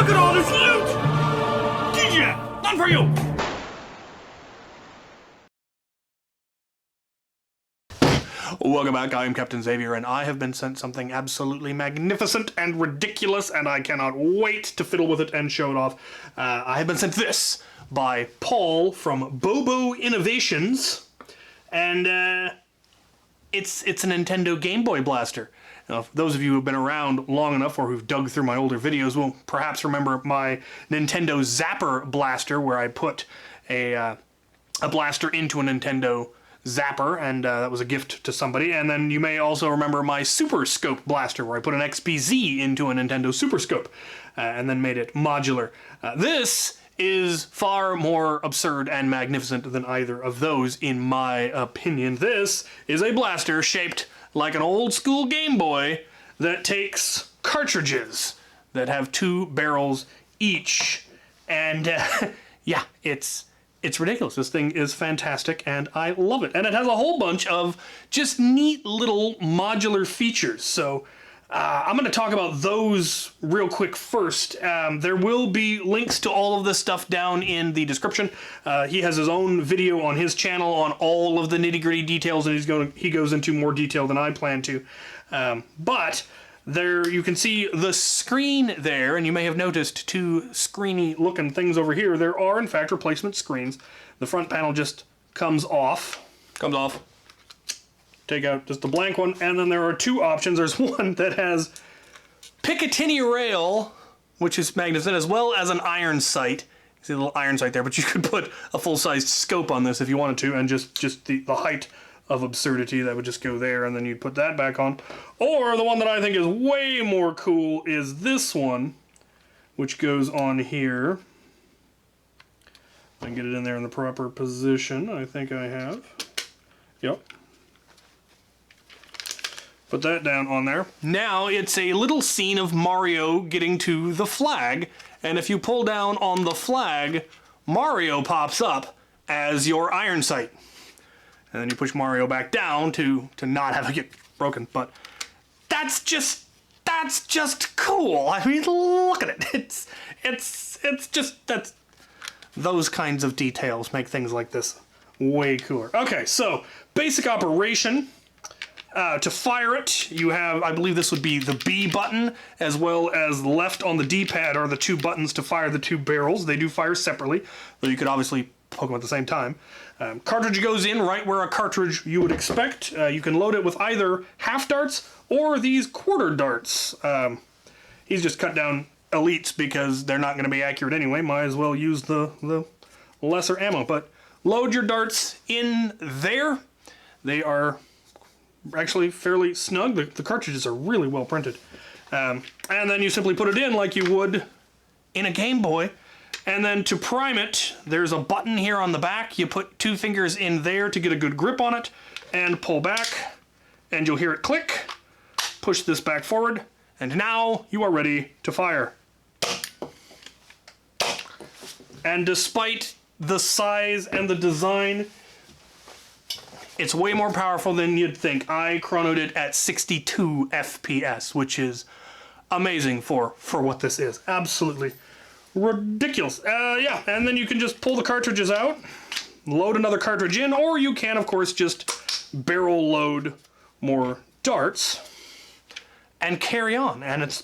Look at all this loot! DJ, none for you! Welcome back, I am Captain Xavier, and I have been sent something absolutely magnificent and ridiculous, and I cannot wait to fiddle with it and show it off. I have been sent this by Paul from Bobo Innovations, and it's a Nintendo Gameboy blaster. Now, for those of you who have been around long enough or who've dug through my older videos will perhaps remember my Nintendo Zapper blaster, where I put a blaster into a Nintendo Zapper, and that was a gift to somebody. And then you may also remember my Super Scope blaster, where I put an XPZ into a Nintendo Super Scope, and then made it modular. This is far more absurd and magnificent than either of those, in my opinion. This is a blaster shaped like an old school Game Boy that takes cartridges that have 2 barrels each. And yeah, it's ridiculous. This thing is fantastic, and I love it. And it has a whole bunch of just neat little modular features. So I'm going to talk about those real quick first. There will be links to all of this stuff down in the description. He has his own video on his channel on all of the nitty-gritty details, and he goes into more detail than I plan to. But there you can see the screen there, and you may have noticed 2 screeny looking things over here. There are in fact replacement screens. The front panel just comes off. Take out just the blank one, and then there are 2 options. There's one that has Picatinny rail, which is magnificent, as well as an iron sight. You see the little iron sight there, but you could put a full-sized scope on this if you wanted to, and just the height of absurdity that would just go there, and then you'd put that back on. Or the one that I think is way more cool is this one, which goes on here. I can get it in there in the proper position. I think I have. Yep. Put that down on there. Now it's a little scene of Mario getting to the flag, and if you pull down on the flag, Mario pops up as your iron sight. And then you push Mario back down to not have it get broken. But that's just cool. I mean, look at it. It's just, that's, those kinds of details make things like this way cooler. Okay, so basic operation. To fire it, you have, I believe this would be the B button, as well as left on the D-pad are the 2 buttons to fire the 2 barrels. They do fire separately, though you could obviously poke them at the same time. Cartridge goes in right where a cartridge you would expect. You can load it with either half darts or these quarter darts. He's just cut down elites because they're not going to be accurate anyway. Might as well use the lesser ammo. But load your darts in there. They are actually fairly snug. The cartridges are really well printed. And then you simply put it in like you would in a Game Boy. And then to prime it, there's a button here on the back. You put 2 fingers in there to get a good grip on it and pull back, and you'll hear it click. Push this back forward, and now you are ready to fire. And despite the size and the design, it's way more powerful than you'd think. I chronoed it at 62 FPS, which is amazing for what this is. Absolutely ridiculous. Yeah, and then you can just pull the cartridges out, load another cartridge in, or you can, of course, just barrel load more darts and carry on. And it's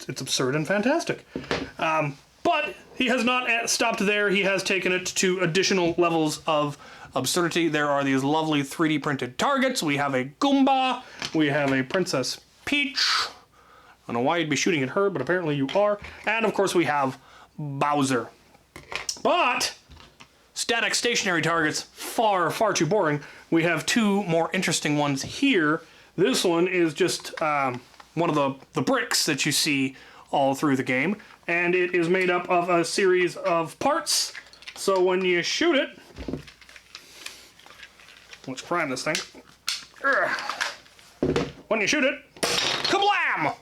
absurd and fantastic. But he has not stopped there. He has taken it to additional levels of absurdity. There are these lovely 3D printed targets. We have a Goomba. We have a Princess Peach. I don't know why you'd be shooting at her, but apparently you are. And of course we have Bowser. But static stationary targets, far too boring. We have 2 more interesting ones here. This one is just one of the bricks that you see all through the game, and it is made up of a series of parts. So when you shoot it, let's prime this thing. When you shoot it, kablam!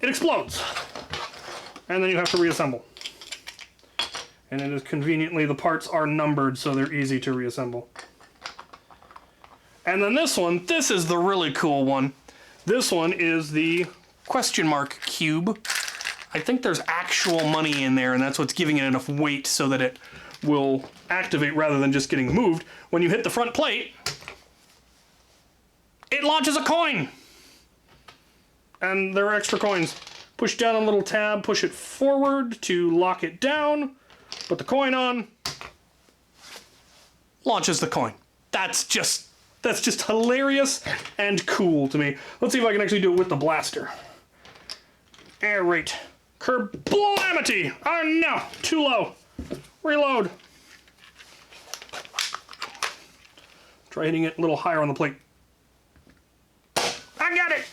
It explodes. And then you have to reassemble. And it is conveniently, the parts are numbered, so they're easy to reassemble. And then this one, this is the really cool one. This one is the question mark cube. I think there's actual money in there, and that's what's giving it enough weight so that it will activate rather than just getting moved. When you hit the front plate, it launches a coin. And there are extra coins. Push down on a little tab, push it forward to lock it down, put the coin on, launches the coin. That's just hilarious and cool to me. Let's see if I can actually do it with the blaster. Air rate. Kerblamity! Oh no, too low. Reload. Try hitting it a little higher on the plate. I got it!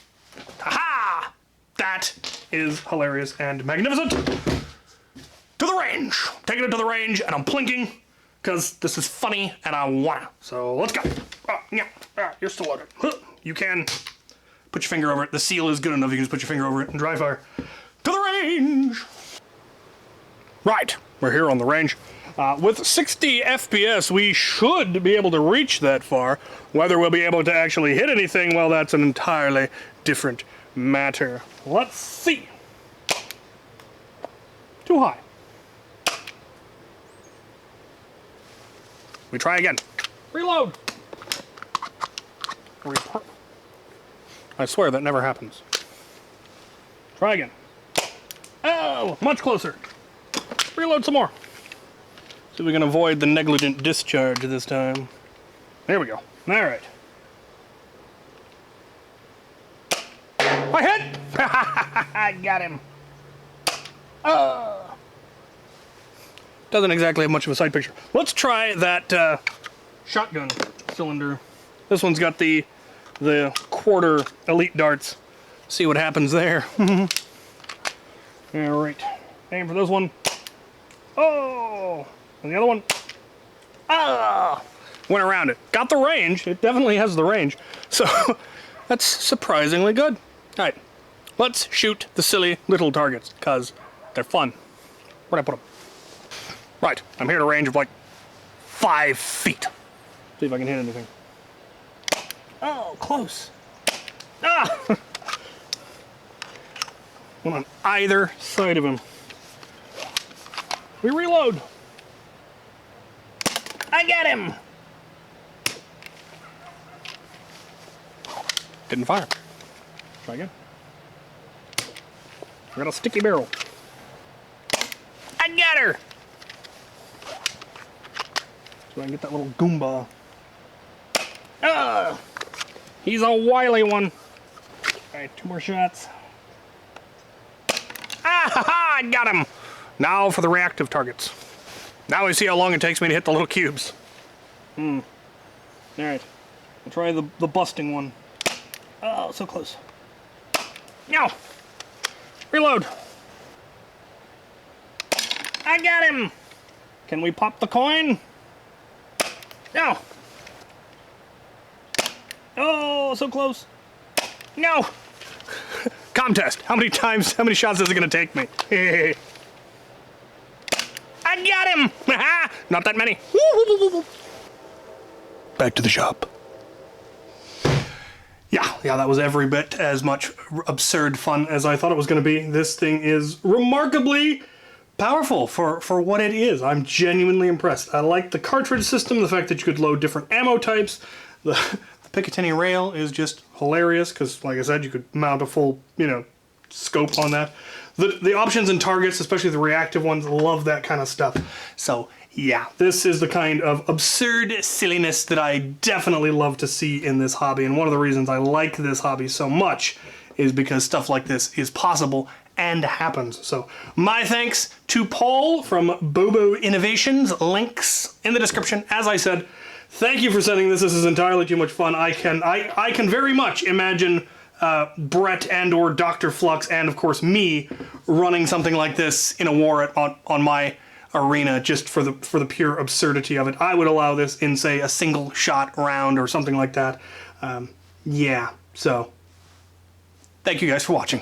Ha-ha! That is hilarious and magnificent. To the range. Taking it to the range, and I'm plinking because this is funny and I wanna. So let's go. Oh, yeah, you're still loaded. You can put your finger over it. The seal is good enough. You can just put your finger over it and dry fire. To the range. Right, we're here on the range. With 60 FPS, we should be able to reach that far. Whether we'll be able to actually hit anything, well, that's an entirely different matter. Let's see. Too high. We try again. Reload. I swear that never happens. Try again. Oh, much closer. Reload some more. See if we can avoid the negligent discharge this time. There we go. All right. I hit! I got him. Doesn't exactly have much of a side picture. Let's try that shotgun cylinder. This one's got the quarter elite darts. See what happens there. All right. Aim for this one. Oh! And the other one. Ah! Went around it. Got the range. It definitely has the range. So, that's surprisingly good. All right. Let's shoot the silly little targets, because they're fun. Where'd I put them? Right. I'm here at a range of like 5 feet. See if I can hit anything. Oh, close. Ah! One on either side of him. We reload. I got him. Didn't fire. Try again. I got a sticky barrel. I got her. So I can get that little Goomba. Ah, he's a wily one. All right, 2 more shots. Ah, ha, ha, I got him. Now for the reactive targets. Now we see how long it takes me to hit the little cubes. All right, we'll try the busting one. Oh, so close. No. Reload. I got him. Can we pop the coin? No. Oh, so close. No. Contest. How many shots is it going to take me? I got him. Not that many. Back to the shop. Yeah, that was every bit as much absurd fun as I thought it was going to be. This thing is remarkably powerful for what it is. I'm genuinely impressed. I like the cartridge system, the fact that you could load different ammo types. The Picatinny rail is just hilarious because, like I said, you could mount a full, scope on that. The options and targets, especially the reactive ones, love that kind of stuff. So, yeah, this is the kind of absurd silliness that I definitely love to see in this hobby. And one of the reasons I like this hobby so much is because stuff like this is possible and happens. So, my thanks to Paul from Bobo Innovations. Links in the description. As I said, thank you for sending this. This is entirely too much fun. I can very much imagine Brett and or Dr. Flux and of course me running something like this in a war on my arena just for the pure absurdity of it. I would allow this in, say, a single shot round or something like that. Yeah, so thank you guys for watching.